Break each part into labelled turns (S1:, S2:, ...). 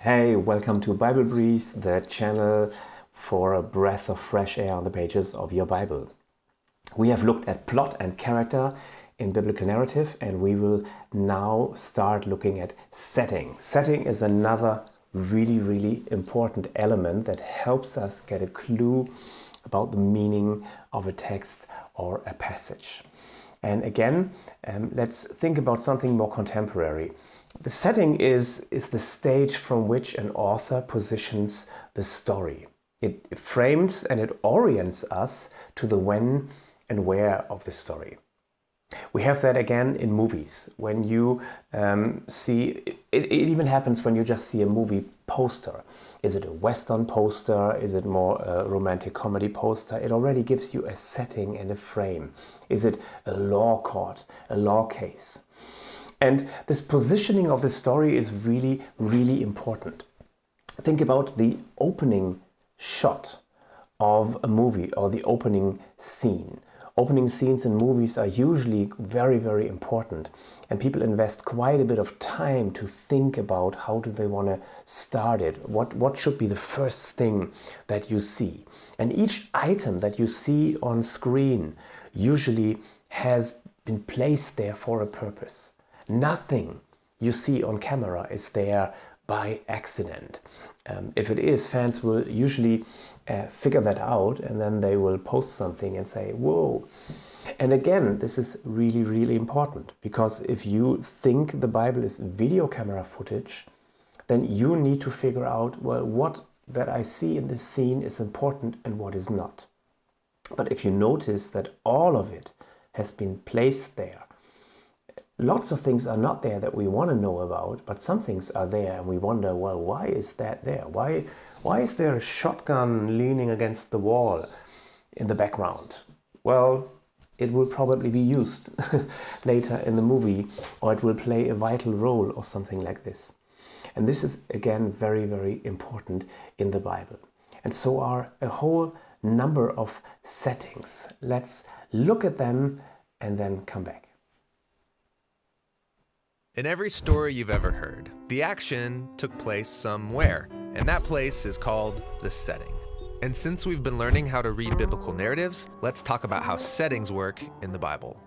S1: Hey, welcome to Bible Breeze, the channel for a breath of fresh air on the pages of your Bible. We have looked at plot and character in biblical narrative, and we will now start looking at setting. Setting is another really important element that helps us get a clue about the meaning of a text or a passage. And again, let's think about something more contemporary. The setting is the stage from which an author positions the story. It frames and it orients us to the when and where of the story. We have that again in movies. When you see, it even happens when you just see a movie poster. Is it a Western poster? Is it more a romantic comedy poster? It already gives you a setting and a frame. Is it a law court, a law case? And this positioning of the story is really important. Think about the opening shot of a movie or the opening scene. Opening scenes in movies are usually very important, and people invest quite a bit of time to think about how do they want to start it. What should be the first thing that you see? And each item that you see on screen usually has been placed there for a purpose. Nothing you see on camera is there by accident. If it is, fans will usually figure that out, and then they will post something and say, whoa. And again, this is really important, because if you think the Bible is video camera footage, then you need to figure out, well, what that I see in this scene is important and what is not. But if you notice that all of it has been placed there, lots of things are not there that we want to know about, but some things are there and we wonder, well, why is that there? Why is there a shotgun leaning against the wall in the background? Well, it will probably be used later in the movie, or it will play a vital role or something like this. And this is, again, very important in the Bible. And so are a whole number of settings. Let's look at them and then come back.
S2: In every story you've ever heard, the action took place somewhere, and that place is called the setting. And since we've been learning how to read biblical narratives, let's talk about how settings work in the Bible.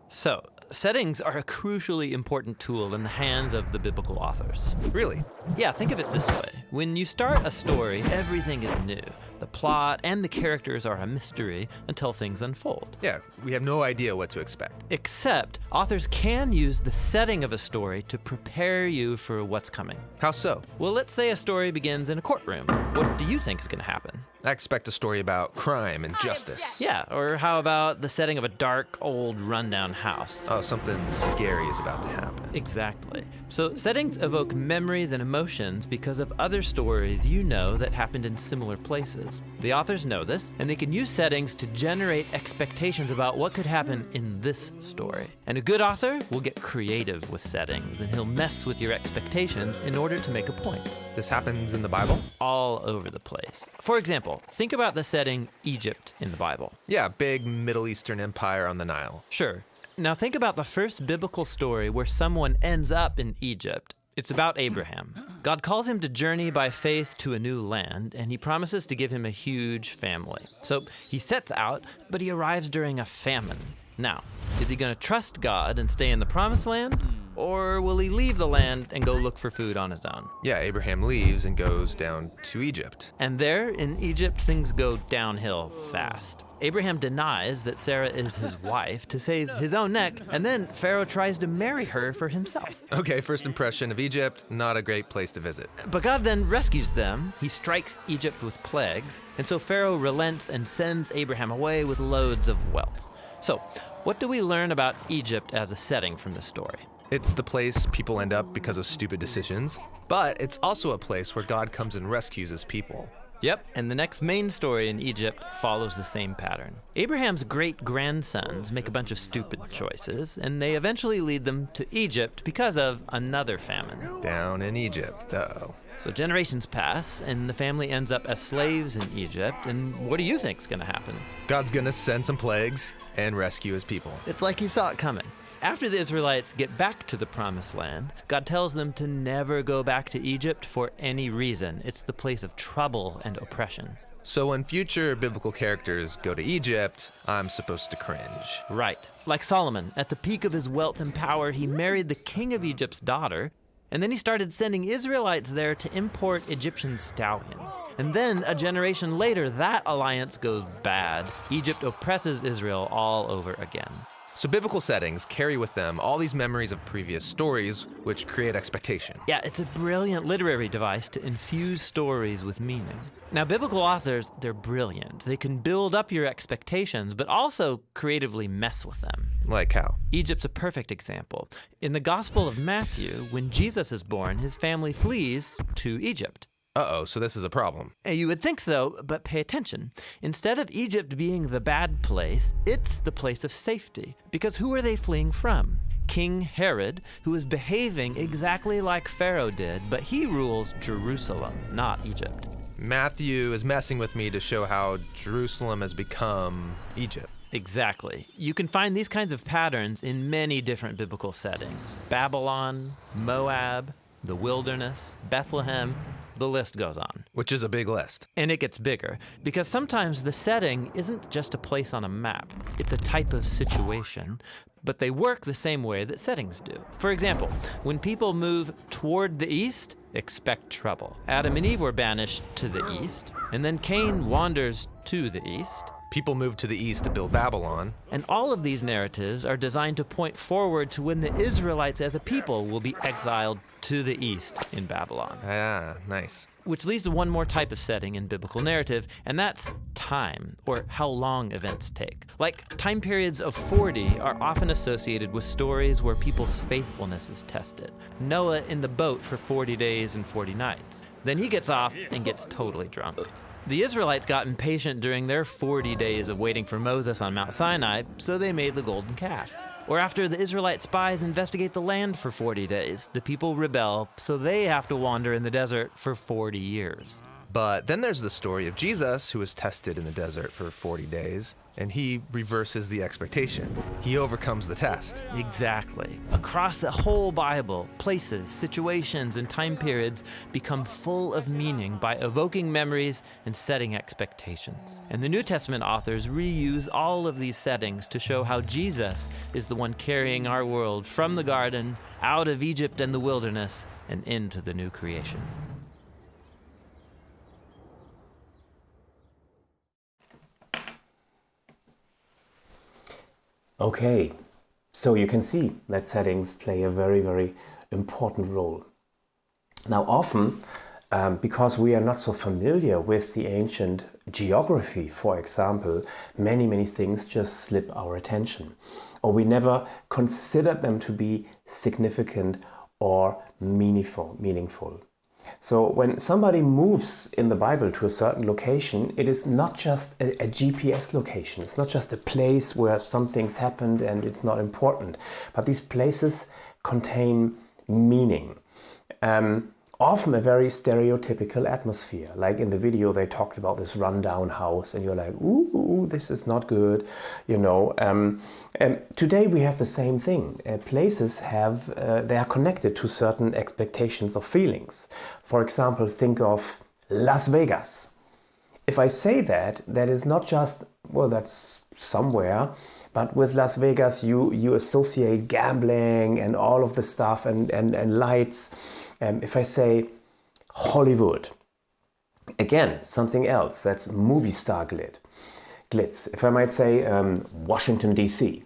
S3: So, settings are a crucially important tool in the hands of the biblical authors.
S2: Really?
S3: Yeah, think of it this way. When you start a story, everything is new. The plot and the characters are a mystery until things unfold.
S2: Yeah, we have no idea what to expect.
S3: Except, authors can use the setting of a story to prepare you for what's coming.
S2: How so?
S3: Well, let's say a story begins in a courtroom. What do you think is going to happen?
S2: I expect a story about crime and justice.
S3: Yeah, or how about the setting of a dark, old, rundown house?
S2: Oh, something scary is about to happen.
S3: Exactly. So settings evoke memories and emotions because of other stories you know that happened in similar places. The authors know this, and they can use settings to generate expectations about what could happen in this story. And a good author will get creative with settings, and he'll mess with your expectations in order to make a point.
S2: This happens in the Bible?
S3: All over the place. For example, think about the setting Egypt in the Bible.
S2: Yeah, big Middle Eastern empire on the Nile.
S3: Sure. Now think about the first biblical story where someone ends up in Egypt. It's about Abraham. God calls him to journey by faith to a new land, and he promises to give him a huge family. So he sets out, but he arrives during a famine. Now, is he going to trust God and stay in the promised land? Or will he leave the land and go look for food on his own?
S2: Yeah, Abraham leaves and goes down to Egypt.
S3: And there, in Egypt, things go downhill fast. Abraham denies that Sarah is his wife to save his own neck, and then Pharaoh tries to marry her for himself.
S2: Okay, first impression of Egypt, not a great place to visit.
S3: But God then rescues them. He strikes Egypt with plagues, and so Pharaoh relents and sends Abraham away with loads of wealth. So, what do we learn about Egypt as a setting from this story?
S2: It's the place people end up because of stupid decisions, but it's also a place where God comes and rescues his people.
S3: Yep, and the next main story in Egypt follows the same pattern. Abraham's great-grandsons make a bunch of stupid choices, and they eventually lead them to Egypt because of another famine.
S2: Down in Egypt, uh-oh.
S3: So generations pass, and the family ends up as slaves in Egypt, and what do you think's gonna happen?
S2: God's gonna send some plagues and rescue his people.
S3: It's like he saw it coming. After the Israelites get back to the Promised Land, God tells them to never go back to Egypt for any reason. It's the place of trouble and oppression.
S2: So when future biblical characters go to Egypt, I'm supposed to cringe.
S3: Right. Like Solomon, at the peak of his wealth and power, he married the king of Egypt's daughter, and then he started sending Israelites there to import Egyptian stallions. And then, a generation later, that alliance goes bad. Egypt oppresses Israel all over again.
S2: So biblical settings carry with them all these memories of previous stories, which create expectation.
S3: Yeah, it's a brilliant literary device to infuse stories with meaning. Now, biblical authors, they're brilliant. They can build up your expectations, but also creatively mess with them.
S2: Like how?
S3: Egypt's a perfect example. In the Gospel of Matthew, when Jesus is born, his family flees to Egypt.
S2: Uh-oh, so this is a problem.
S3: You would think so, but pay attention. Instead of Egypt being the bad place, it's the place of safety. Because who are they fleeing from? King Herod, who is behaving exactly like Pharaoh did, but he rules Jerusalem, not Egypt.
S2: Matthew is messing with me to show how Jerusalem has become Egypt.
S3: Exactly. You can find these kinds of patterns in many different biblical settings. Babylon, Moab, the wilderness, Bethlehem, the list goes on.
S2: Which is a big list.
S3: And it gets bigger, because sometimes the setting isn't just a place on a map. It's a type of situation, but they work the same way that settings do. For example, when people move toward the east, expect trouble. Adam and Eve were banished to the east, and then Cain wanders to the east.
S2: People moved to the east to build Babylon.
S3: And all of these narratives are designed to point forward to when the Israelites as a people will be exiled to the east in Babylon.
S2: Ah, nice.
S3: Which leads to one more type of setting in biblical narrative, and that's time, or how long events take. Like, time periods of 40 are often associated with stories where people's faithfulness is tested. Noah in the boat for 40 days and 40 nights. Then he gets off and gets totally drunk. The Israelites got impatient during their 40 days of waiting for Moses on Mount Sinai, so they made the golden calf. Or after the Israelite spies investigate the land for 40 days, the people rebel, so they have to wander in the desert for 40 years.
S2: But then there's the story of Jesus, who was tested in the desert for 40 days, and he reverses the expectation. He overcomes the test.
S3: Exactly. Across the whole Bible, places, situations, and time periods become full of meaning by evoking memories and setting expectations. And the New Testament authors reuse all of these settings to show how Jesus is the one carrying our world from the garden, out of Egypt and the wilderness, and into the new creation.
S1: Okay, so you can see that settings play a very, very important role. Now often, because we are not so familiar with the ancient geography, for example, many things just slip our attention, or we never considered them to be significant or meaningful. So when somebody moves in the Bible to a certain location, it is not just a GPS location. It's not just a place where some things happened and it's not important. But these places contain meaning. Often a very stereotypical atmosphere. Like in the video, they talked about this rundown house and you're like, ooh, this is not good, you know. Today we have the same thing. Places they are connected to certain expectations or feelings. For example, think of Las Vegas. If I say that, that is not just, well, that's somewhere, but with Las Vegas you associate gambling and all of the stuff and lights. If I say Hollywood, again, something else, that's movie star glitz. If I might say Washington, D.C.,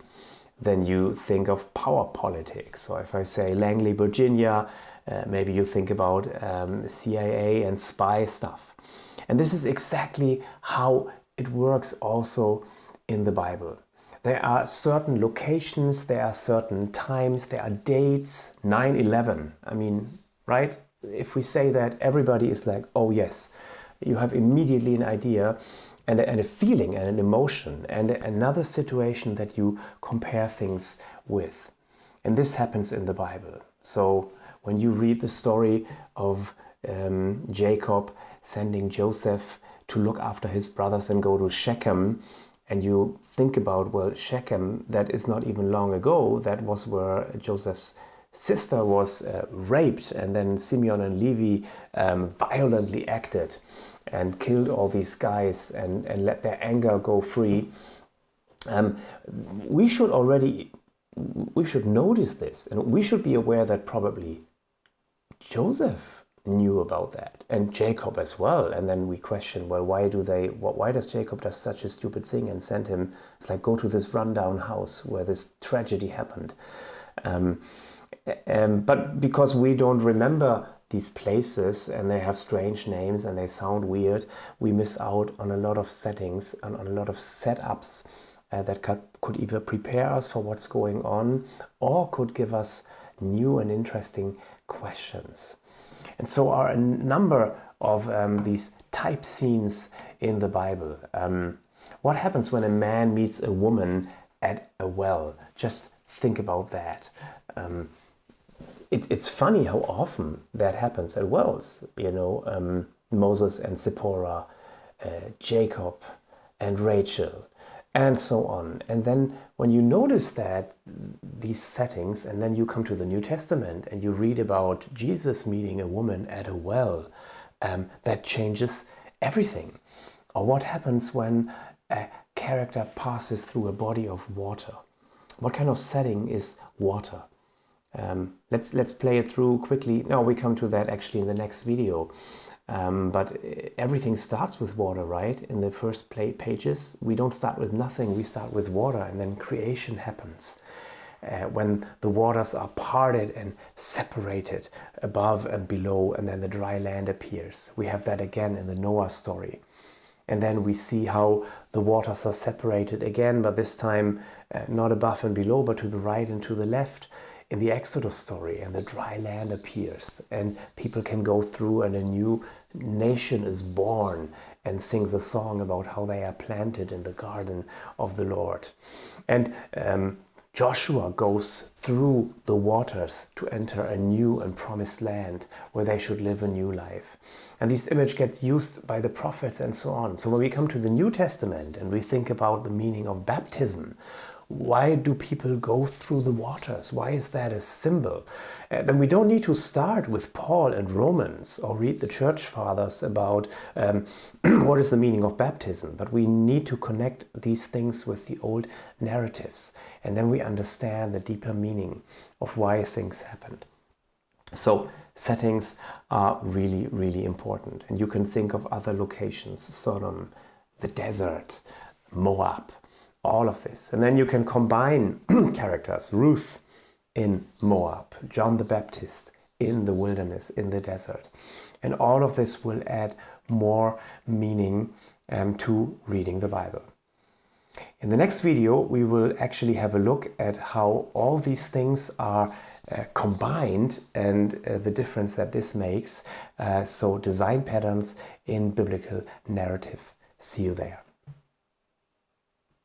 S1: then you think of power politics. Or if I say Langley, Virginia, maybe you think about CIA and spy stuff. And this is exactly how it works also in the Bible. There are certain locations, there are certain times, there are dates, 9/11, I mean, right? If we say that, everybody is like, oh yes, you have immediately an idea and a feeling and an emotion and another situation that you compare things with. And this happens in the Bible. So when you read the story of Jacob sending Joseph to look after his brothers and go to Shechem, and you think about, well, Shechem, that is not even long ago, that was where Joseph's sister was raped, and then Simeon and Levi violently acted and killed all these guys and let their anger go free. We should notice this, and we should be aware that probably Joseph knew about that, and Jacob as well. And then we question, well, why does Jacob do such a stupid thing and send him? It's like, go to this rundown house where this tragedy happened. But because we don't remember these places and they have strange names and they sound weird, we miss out on a lot of settings and on a lot of setups that could either prepare us for what's going on or could give us new and interesting questions. And so are a number of these type scenes in the Bible. What happens when a man meets a woman at a well? Just think about that. It's funny how often that happens at wells. Moses and Zipporah, Jacob and Rachel, and so on. And then when you notice that, these settings, and then you come to the New Testament and you read about Jesus meeting a woman at a well, that changes everything. Or what happens when a character passes through a body of water? What kind of setting is water? Let's play it through quickly. No, we come to that actually in the next video. But everything starts with water, right? In the first pages, we don't start with nothing, we start with water, and then creation happens. When the waters are parted and separated above and below, and then the dry land appears. We have that again in the Noah story. And then we see how the waters are separated again, but this time not above and below, but to the right and to the left. In the Exodus story, and the dry land appears, and people can go through, and a new nation is born and sings a song about how they are planted in the garden of the Lord. And Joshua goes through the waters to enter a new and promised land where they should live a new life. And this image gets used by the prophets and so on. So when we come to the New Testament and we think about the meaning of baptism, why do people go through the waters? Why is that a symbol? Then we don't need to start with Paul and Romans or read the church fathers about what is the meaning of baptism, but we need to connect these things with the old narratives, and then we understand the deeper meaning of why things happened. So settings are really, really important, and you can think of other locations: Sodom, the desert, Moab, all of this. And then you can combine characters: Ruth in Moab, John the Baptist in the wilderness, in the desert. And all of this will add more meaning to reading the Bible. In the next video, we will actually have a look at how all these things are combined and the difference that this makes. So design patterns in biblical narrative. See you there.